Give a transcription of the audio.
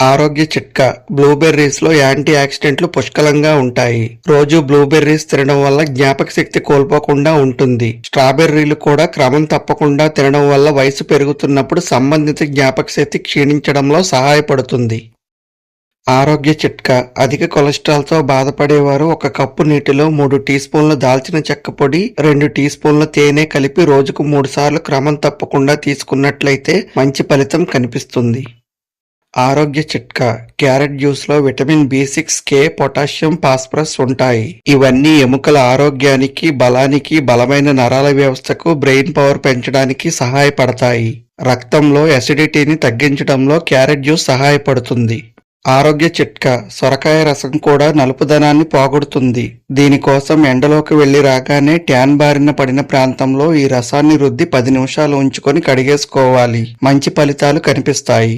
ఆరోగ్య చిట్కా బ్లూబెర్రీస్ లో యాంటీ ఆక్సిడెంట్లు పుష్కలంగా ఉంటాయి. రోజు బ్లూబెర్రీస్ తినడం వల్ల జ్ఞాపక శక్తి కోల్పోకుండా ఉంటుంది. స్ట్రాబెర్రీలు కూడా క్రమం తప్పకుండా తినడం వల్ల వయసు పెరుగుతున్నప్పుడు సంబంధిత జ్ఞాపక శక్తి క్షీణించడంలో సహాయపడుతుంది. ఆరోగ్య చిట్కా అధిక కొలెస్ట్రాల్ తో బాధపడేవారు 1 కప్పు నీటిలో 3 టీ స్పూన్ల దాల్చిన చెక్క పొడి, 2 టీ స్పూన్ల తేనె కలిపి రోజుకు 3 సార్లు క్రమం తప్పకుండా తీసుకున్నట్లయితే మంచి ఫలితం కనిపిస్తుంది. ఆరోగ్య చిట్కా క్యారెట్ జ్యూస్ లో vitamin B6, K, potassium, phosphorus ఉంటాయి. ఇవన్నీ ఎముకల ఆరోగ్యానికి, బలానికి, బలమైన నరాల వ్యవస్థకు, బ్రెయిన్ పవర్ పెంచడానికి సహాయపడతాయి. రక్తంలో అసిడిటీని తగ్గించడంలో క్యారెట్ జ్యూస్ సహాయపడుతుంది. ఆరోగ్య చిట్కా సొరకాయ రసం కూడా నలుపుదనాన్ని పోగొడుతుంది. దీనికోసం ఎండలోకి వెళ్లి రాగానే ట్యాన్ బారిన పడిన ప్రాంతంలో ఈ రసాన్ని రుద్ది 10 నిమిషాలు ఉంచుకొని కడిగేసుకోవాలి. మంచి ఫలితాలు కనిపిస్తాయి.